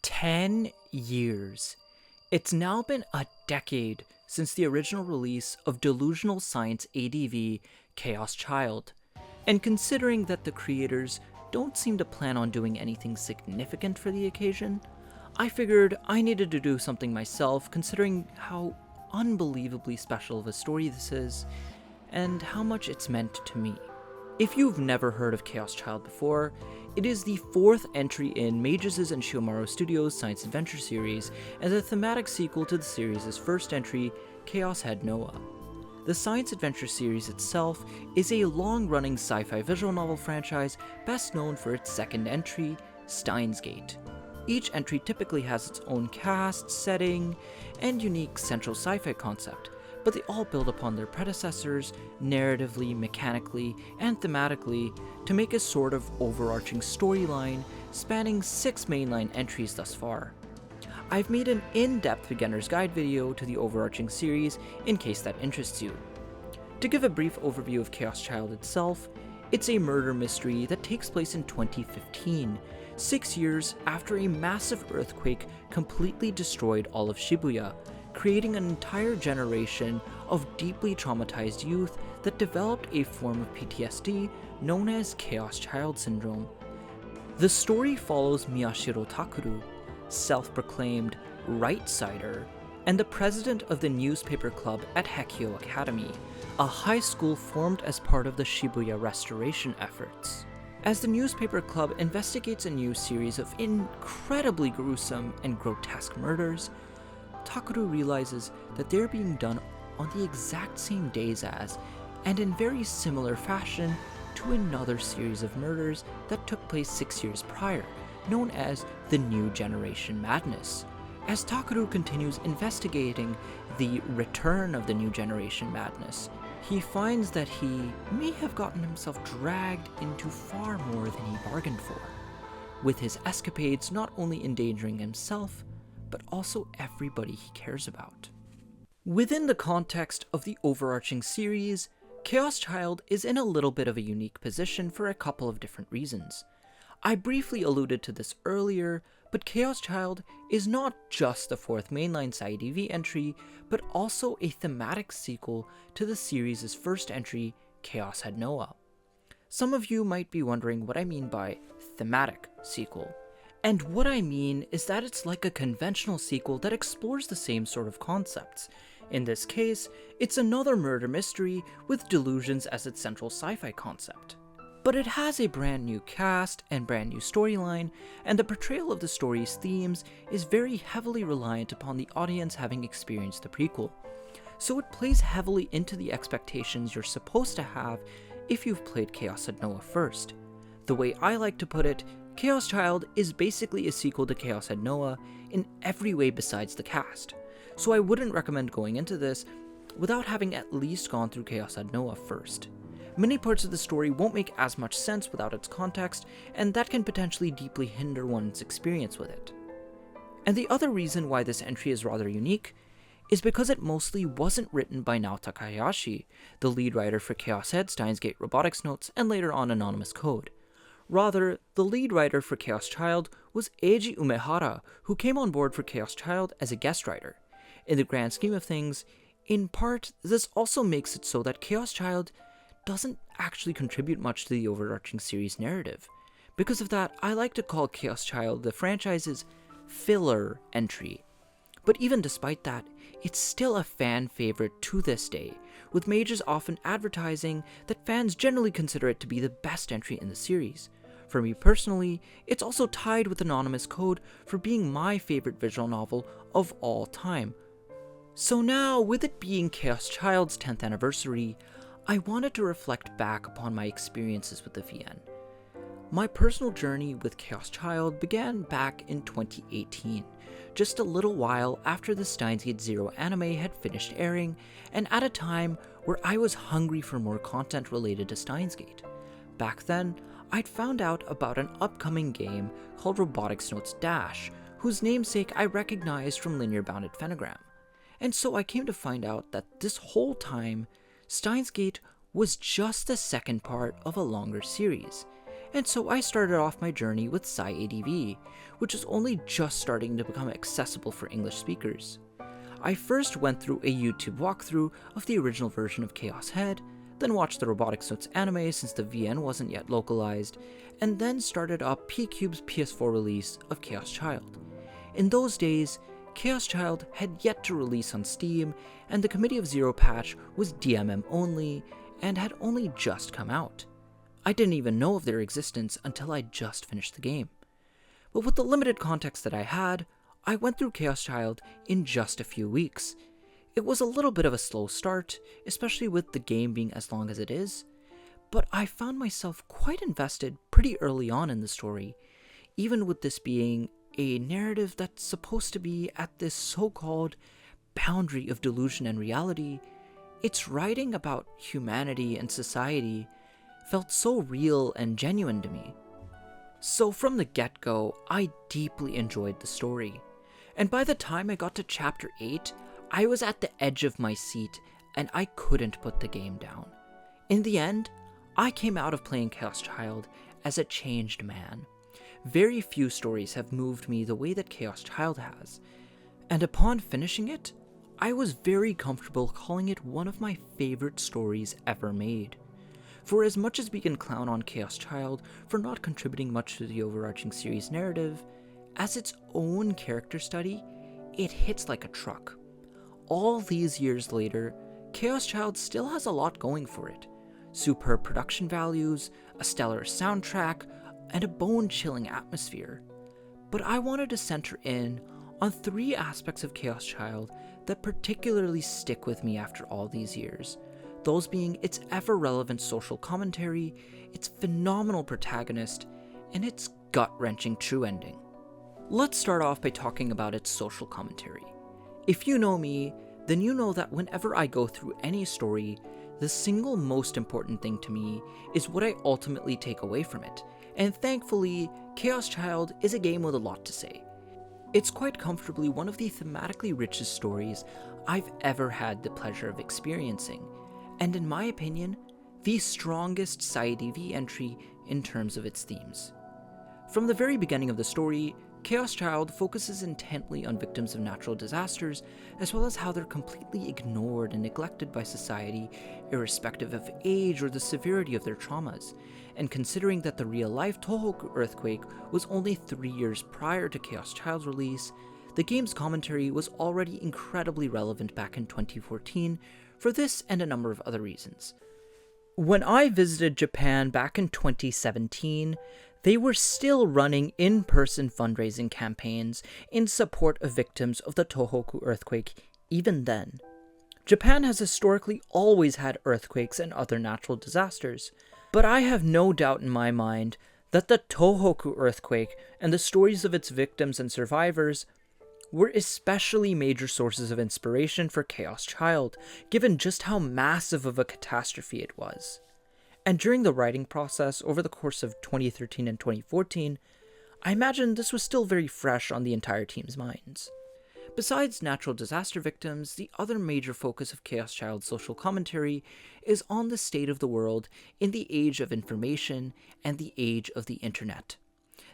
10 years. It's now been a decade since the original release of Delusional Science ADV Chaos Child, and considering that the creators don't seem to plan on doing anything significant for the occasion, I figured I needed to do something myself considering how unbelievably special of a story this is, and how much it's meant to me. If you've never heard of Chaos Child before, it is the fourth entry in Mages' and Shibuya Studios' science adventure series, and the thematic sequel to the series' first entry, Chaos Had Noah. The science adventure series itself is a long-running sci-fi visual novel franchise best known for its second entry, Steins Gate. Each entry typically has its own cast, setting, and unique central sci-fi concept, but they all build upon their predecessors narratively, mechanically, and thematically to make a sort of overarching storyline spanning 6 mainline entries thus far. I've made an in-depth beginner's guide video to the overarching series in case that interests you. To give a brief overview of Chaos Child itself, it's a murder mystery that takes place in 2015, 6 years after a massive earthquake completely destroyed all of Shibuya, creating an entire generation of deeply traumatized youth that developed a form of PTSD known as Chaos Child Syndrome. The story follows Miyashiro Takuru, self-proclaimed right-sider, and the president of the newspaper club at Hekiho Academy, a high school formed as part of the Shibuya restoration efforts. As the newspaper club investigates a new series of incredibly gruesome and grotesque murders, Takuru realizes that they're being done on the exact same days as, and in very similar fashion, to another series of murders that took place 6 years prior, known as the New Generation Madness. As Takuru continues investigating the return of the New Generation Madness, he finds that he may have gotten himself dragged into far more than he bargained for, with his escapades not only endangering himself, but also everybody he cares about. Within the context of the overarching series, Chaos Child is in a little bit of a unique position for a couple of different reasons. I briefly alluded to this earlier, but Chaos Child is not just the fourth mainline ADV entry, but also a thematic sequel to the series' first entry, Chaos Had Noah. Some of you might be wondering what I mean by thematic sequel. And what I mean is that it's like a conventional sequel that explores the same sort of concepts. In this case, it's another murder mystery with delusions as its central sci-fi concept. But it has a brand new cast and brand new storyline, and the portrayal of the story's themes is very heavily reliant upon the audience having experienced the prequel. So it plays heavily into the expectations you're supposed to have if you've played Chaos Had Noah first. The way I like to put it, Chaos Child is basically a sequel to Chaos Had Noah in every way besides the cast, so I wouldn't recommend going into this without having at least gone through Chaos Had Noah first. Many parts of the story won't make as much sense without its context, and that can potentially deeply hinder one's experience with it. And the other reason why this entry is rather unique is because it mostly wasn't written by Naota Takahashi, the lead writer for Chaos Head, Steins Gate Robotics Notes, and later on Anonymous Code. Rather, the lead writer for Chaos Child was Eiji Umehara, who came on board for Chaos Child as a guest writer. In the grand scheme of things, in part, this also makes it so that Chaos Child doesn't actually contribute much to the overarching series narrative. Because of that, I like to call Chaos Child the franchise's filler entry. But even despite that, it's still a fan favorite to this day, with Mages often advertising that fans generally consider it to be the best entry in the series. For me personally, it's also tied with Anonymous Code for being my favorite visual novel of all time. So now, with it being Chaos Child's 10th anniversary, I wanted to reflect back upon my experiences with the VN. My personal journey with Chaos Child began back in 2018, just a little while after the Steins Gate Zero anime had finished airing, and at a time where I was hungry for more content related to Steins Gate. Back then, I'd found out about an upcoming game called Robotics Notes Dash, whose namesake I recognized from Linear Bounded Phenagram. And so I came to find out that this whole time, Steins Gate was just the second part of a longer series, and so I started off my journey with Sci ADV, which is only just starting to become accessible for English speakers. I first went through a YouTube walkthrough of the original version of Chaos Head, then watched the Robotics Notes anime since the VN wasn't yet localized, and then started up P-Cube's PS4 release of Chaos Child. In those days, Chaos Child had yet to release on Steam, and the Committee of Zero patch was DMM only, and had only just come out. I didn't even know of their existence until I just finished the game. But with the limited context that I had, I went through Chaos Child in just a few weeks. It was a little bit of a slow start, especially with the game being as long as it is, but I found myself quite invested pretty early on in the story, even with this being a narrative that's supposed to be at this so-called boundary of delusion and reality. Its writing about humanity and society felt so real and genuine to me. So from the get-go, I deeply enjoyed the story, and by the time I got to Chapter 8, I was at the edge of my seat and I couldn't put the game down. In the end, I came out of playing Chaos Child as a changed man. Very few stories have moved me the way that Chaos Child has, and upon finishing it, I was very comfortable calling it one of my favorite stories ever made. For as much as we can clown on Chaos Child for not contributing much to the overarching series narrative, as its own character study, it hits like a truck. All these years later, Chaos Child still has a lot going for it. Superb production values, a stellar soundtrack, and a bone-chilling atmosphere. But I wanted to center in on 3 aspects of Chaos Child that particularly stick with me after all these years. Those being its ever-relevant social commentary, its phenomenal protagonist, and its gut-wrenching true ending. Let's start off by talking about its social commentary. If you know me, then you know that whenever I go through any story, the single most important thing to me is what I ultimately take away from it, and thankfully, Chaos Child is a game with a lot to say. It's quite comfortably one of the thematically richest stories I've ever had the pleasure of experiencing, and in my opinion, the strongest Sci-ADV entry in terms of its themes. From the very beginning of the story, Chaos Child focuses intently on victims of natural disasters, as well as how they're completely ignored and neglected by society, irrespective of age or the severity of their traumas. And considering that the real-life Tohoku earthquake was only 3 years prior to Chaos Child's release, the game's commentary was already incredibly relevant back in 2014 for this and a number of other reasons. When I visited Japan back in 2017, they were still running in-person fundraising campaigns in support of victims of the Tohoku earthquake even then. Japan has historically always had earthquakes and other natural disasters, but I have no doubt in my mind that the Tohoku earthquake and the stories of its victims and survivors were especially major sources of inspiration for Chaos Child, given just how massive of a catastrophe it was. And during the writing process over the course of 2013 and 2014, I imagine this was still very fresh on the entire team's minds. Besides natural disaster victims, the other major focus of Chaos Child's social commentary is on the state of the world in the age of information and the age of the internet.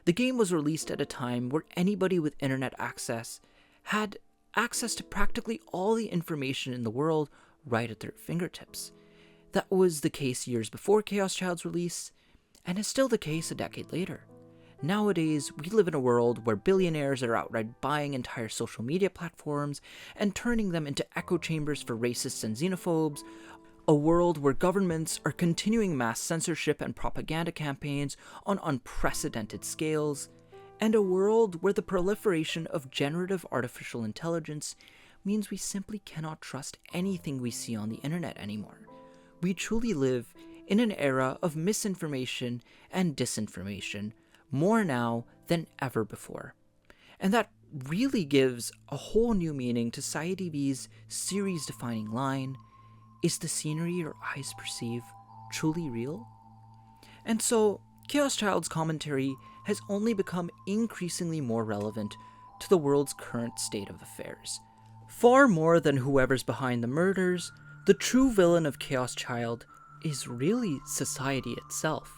The game was released at a time where anybody with internet access had access to practically all the information in the world right at their fingertips. That was the case years before Chaos Child's release, and is still the case a decade later. Nowadays, we live in a world where billionaires are outright buying entire social media platforms and turning them into echo chambers for racists and xenophobes, a world where governments are continuing mass censorship and propaganda campaigns on unprecedented scales, and a world where the proliferation of generative artificial intelligence means we simply cannot trust anything we see on the internet anymore. We truly live in an era of misinformation and disinformation, more now than ever before. And that really gives a whole new meaning to Sci-ADV's series-defining line, "Is the scenery your eyes perceive truly real?" And so, Chaos Child's commentary has only become increasingly more relevant to the world's current state of affairs. Far more than whoever's behind the murders, the true villain of Chaos Child is really society itself.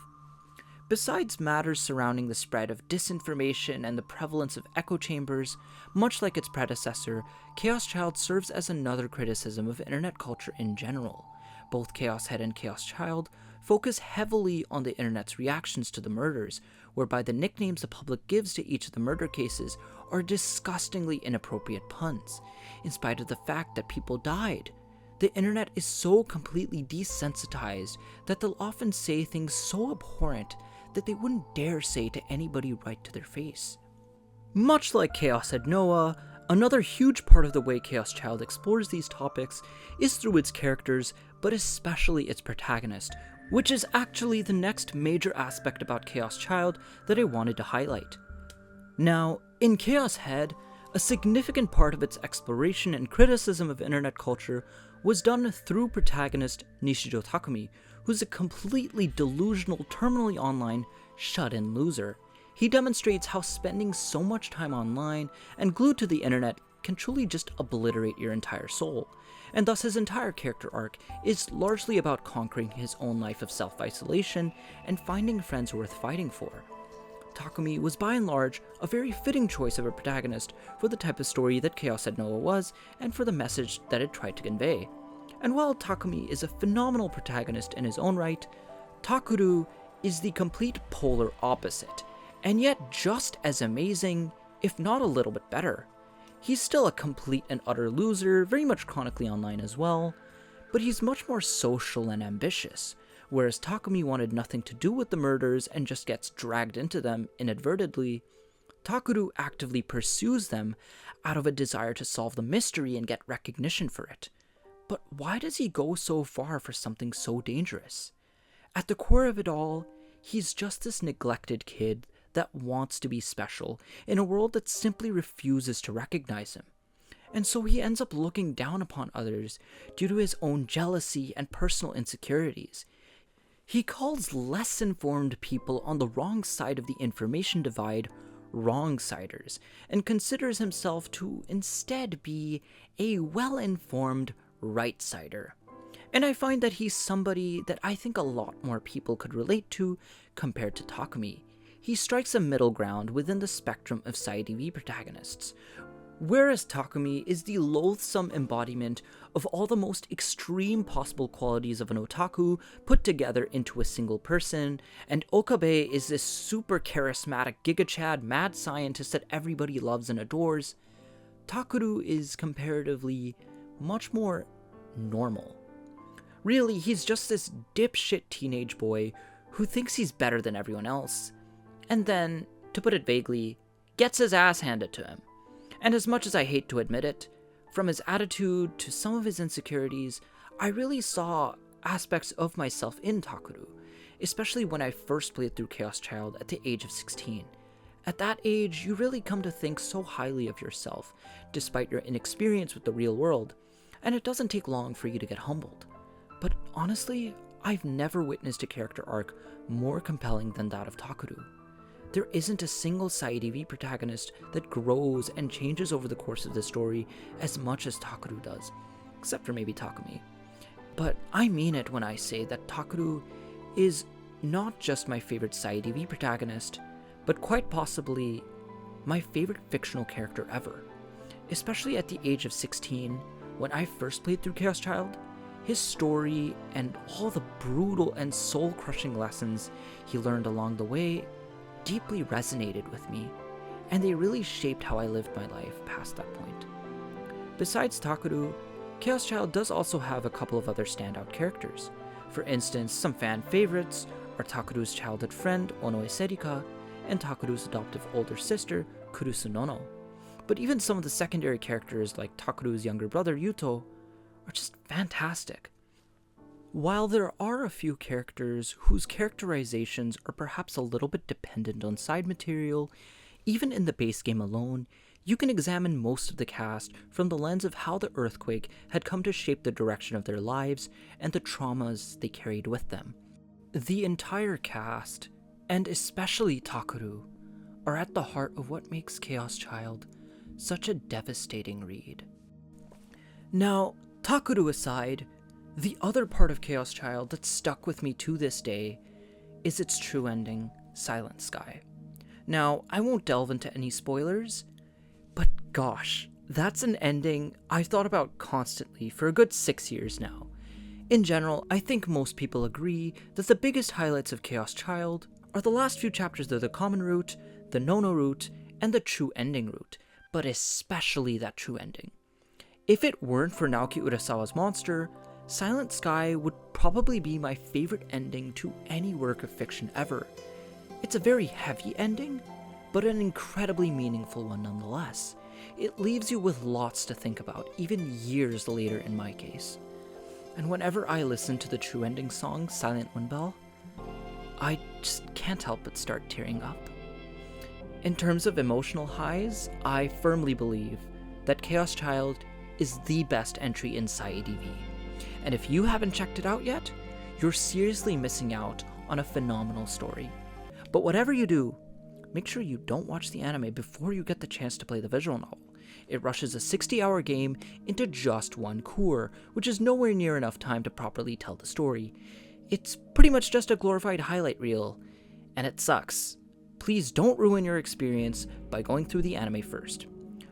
Besides matters surrounding the spread of disinformation and the prevalence of echo chambers, much like its predecessor, Chaos Child serves as another criticism of internet culture in general. Both Chaos Head and Chaos Child focus heavily on the internet's reactions to the murders, whereby the nicknames the public gives to each of the murder cases are disgustingly inappropriate puns, in spite of the fact that people died. The internet is so completely desensitized that they'll often say things so abhorrent that they wouldn't dare say to anybody right to their face. Much like Chaos Head Noah, another huge part of the way Chaos Child explores these topics is through its characters, but especially its protagonist, which is actually the next major aspect about Chaos Child that I wanted to highlight. Now, in Chaos Head, a significant part of its exploration and criticism of internet culture was done through protagonist Miyashiro Takuru, who's a completely delusional, terminally online, shut-in loser. He demonstrates how spending so much time online and glued to the internet can truly just obliterate your entire soul, and thus his entire character arc is largely about conquering his own life of self-isolation and finding friends worth fighting for. Takumi was by and large a very fitting choice of a protagonist for the type of story that Chaos Head Noah was and for the message that it tried to convey. And while Takumi is a phenomenal protagonist in his own right, Takuru is the complete polar opposite, and yet just as amazing, if not a little bit better. He's still a complete and utter loser, very much chronically online as well, but he's much more social and ambitious, whereas Takumi wanted nothing to do with the murders and just gets dragged into them inadvertently. Takuru actively pursues them out of a desire to solve the mystery and get recognition for it. But why does he go so far for something so dangerous? At the core of it all, he's just this neglected kid that wants to be special in a world that simply refuses to recognize him. And so he ends up looking down upon others due to his own jealousy and personal insecurities. He calls less informed people on the wrong side of the information divide wrong-siders, and considers himself to instead be a well-informed right-sider. And I find that he's somebody that I think a lot more people could relate to compared to Takumi. He strikes a middle ground within the spectrum of ADV protagonists, whereas Takumi is the loathsome embodiment of all the most extreme possible qualities of an otaku put together into a single person, and Okabe is this super charismatic gigachad mad scientist that everybody loves and adores. Takuru is comparatively much more normal. Really, he's just this dipshit teenage boy who thinks he's better than everyone else, and then, to put it vaguely, gets his ass handed to him. And as much as I hate to admit it, from his attitude to some of his insecurities, I really saw aspects of myself in Takuru, especially when I first played through Chaos Child at the age of 16. At that age, you really come to think so highly of yourself, despite your inexperience with the real world, and it doesn't take long for you to get humbled. But honestly, I've never witnessed a character arc more compelling than that of Takuru. There isn't a single ADV protagonist that grows and changes over the course of the story as much as Takuru does, except for maybe Takumi. But I mean it when I say that Takuru is not just my favorite ADV protagonist, but quite possibly my favorite fictional character ever. Especially at the age of 16, when I first played through Chaos Child, his story and all the brutal and soul-crushing lessons he learned along the way deeply resonated with me, and they really shaped how I lived my life past that point. Besides Takuru, Chaos Child does also have a couple of other standout characters. For instance, some fan favorites are Takuru's childhood friend, Onoe Serika, and Takuru's adoptive older sister, Kurusu Nono. But even some of the secondary characters, like Takuru's younger brother, Yuto, are just fantastic. While there are a few characters whose characterizations are perhaps a little bit dependent on side material, even in the base game alone, you can examine most of the cast from the lens of how the earthquake had come to shape the direction of their lives and the traumas they carried with them. The entire cast, and especially Takuru, are at the heart of what makes Chaos Child such a devastating read. Now, Takuru aside, the other part of Chaos Child that stuck with me to this day is its true ending, Silent Sky. Now, I won't delve into any spoilers, but gosh, that's an ending I've thought about constantly for a good 6 years now. In general, I think most people agree that the biggest highlights of Chaos Child are the last few chapters of the common route, the no-no route, and the true ending route, but especially that true ending. If it weren't for Naoki Urasawa's monster, Silent Sky would probably be my favorite ending to any work of fiction ever. It's a very heavy ending, but an incredibly meaningful one nonetheless. It leaves you with lots to think about, even years later in my case. And whenever I listen to the true ending song, Silent Windbell, I just can't help but start tearing up. In terms of emotional highs, I firmly believe that Chaos Child is the best entry in Sci ADV. And if you haven't checked it out yet, you're seriously missing out on a phenomenal story. But whatever you do, make sure you don't watch the anime before you get the chance to play the visual novel. It rushes a 60-hour game into just one cour, which is nowhere near enough time to properly tell the story. It's pretty much just a glorified highlight reel, and it sucks. Please don't ruin your experience by going through the anime first.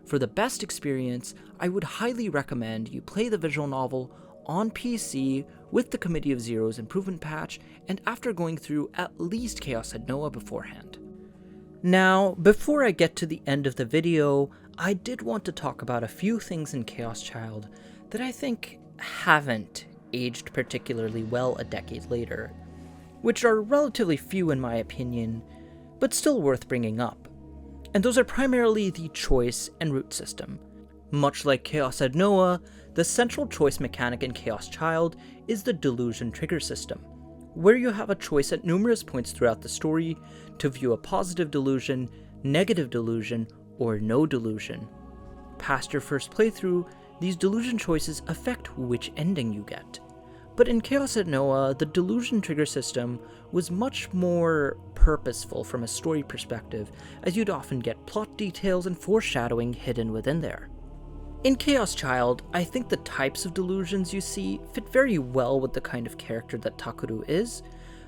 For the best experience, I would highly recommend you play the visual novel on PC with the Committee of Zero's improvement patch, and after going through at least Chaos Head Noah beforehand. Now, before I get to the end of the video, I did want to talk about a few things in Chaos Child that I think haven't aged particularly well a decade later, which are relatively few in my opinion, but still worth bringing up. And those are primarily the choice and route system. Much like Chaos Head Noah, the central choice mechanic in Chaos Child is the delusion trigger system, where you have a choice at numerous points throughout the story to view a positive delusion, negative delusion, or no delusion. Past your first playthrough, these delusion choices affect which ending you get. But in Chaos Head Noah, the delusion trigger system was much more purposeful from a story perspective, as you'd often get plot details and foreshadowing hidden within there. In Chaos Child, I think the types of delusions you see fit very well with the kind of character that Takuru is,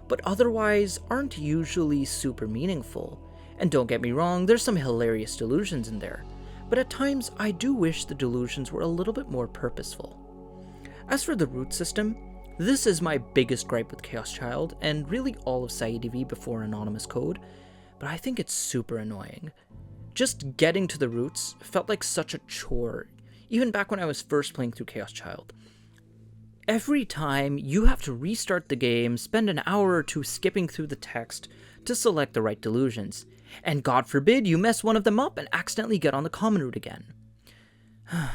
but otherwise aren't usually super meaningful. And don't get me wrong, there's some hilarious delusions in there, but at times I do wish the delusions were a little bit more purposeful. As for the route system, this is my biggest gripe with Chaos Child, and really all of Sci ADV before Anonymous Code, but I think it's super annoying. Just getting to the routes felt like such a chore, even back when I was first playing through Chaos Child. Every time, you have to restart the game, spend an hour or two skipping through the text to select the right delusions, and God forbid you mess one of them up and accidentally get on the common route again.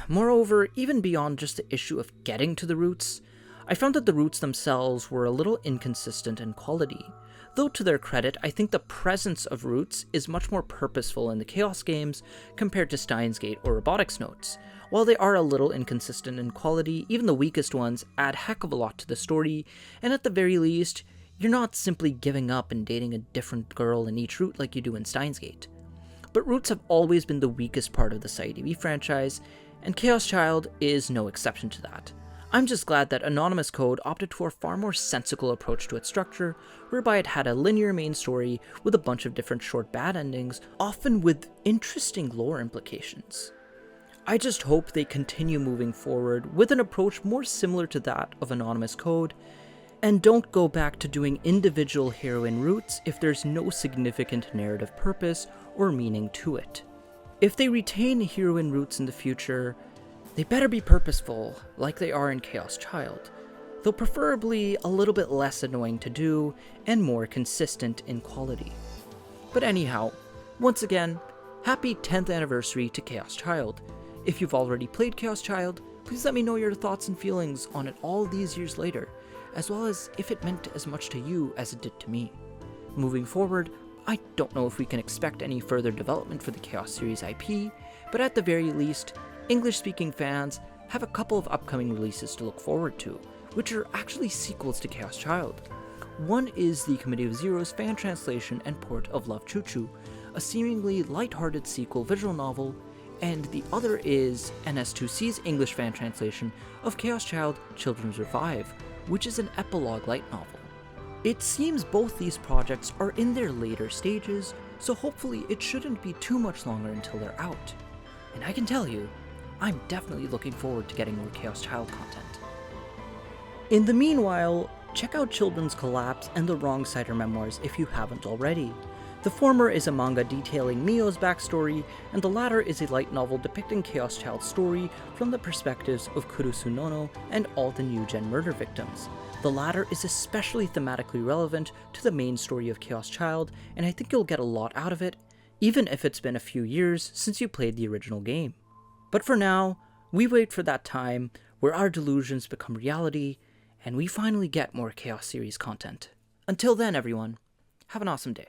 Moreover, even beyond just the issue of getting to the routes, I found that the routes themselves were a little inconsistent in quality. Though to their credit, I think the presence of routes is much more purposeful in the Chaos games compared to Steins Gate or Robotics Notes. While they are a little inconsistent in quality, even the weakest ones add heck of a lot to the story, and at the very least, you're not simply giving up and dating a different girl in each route like you do in Steins Gate. But routes have always been the weakest part of the Sci ADV franchise, and Chaos Child is no exception to that. I'm just glad that Anonymous Code opted for a far more sensical approach to its structure, whereby it had a linear main story with a bunch of different short bad endings, often with interesting lore implications. I just hope they continue moving forward with an approach more similar to that of Anonymous Code, and don't go back to doing individual heroine routes if there's no significant narrative purpose or meaning to it. If they retain heroine routes in the future, they better be purposeful, like they are in Chaos Child, though preferably a little bit less annoying to do and more consistent in quality. But anyhow, once again, happy 10th anniversary to Chaos Child. If you've already played Chaos Child, please let me know your thoughts and feelings on it all these years later, as well as if it meant as much to you as it did to me. Moving forward, I don't know if we can expect any further development for the Chaos series IP, but at the very least, English-speaking fans have a couple of upcoming releases to look forward to, which are actually sequels to Chaos Child. One is the Committee of Zero's fan translation and port of Love Choo Choo, a seemingly lighthearted sequel visual novel, and the other is NS2C's English fan translation of Chaos Child Children's Revive, which is an epilogue light novel. It seems both these projects are in their later stages, so hopefully it shouldn't be too much longer until they're out. And I can tell you, I'm definitely looking forward to getting more Chaos Child content. In the meanwhile, check out Children's Collapse and the Wrongsider memoirs if you haven't already. The former is a manga detailing Mio's backstory, and the latter is a light novel depicting Chaos Child's story from the perspectives of Kurusu Nono and all the new gen murder victims. The latter is especially thematically relevant to the main story of Chaos Child, and I think you'll get a lot out of it, even if it's been a few years since you played the original game. But for now, we wait for that time where our delusions become reality, and we finally get more Chaos series content. Until then, everyone, have an awesome day.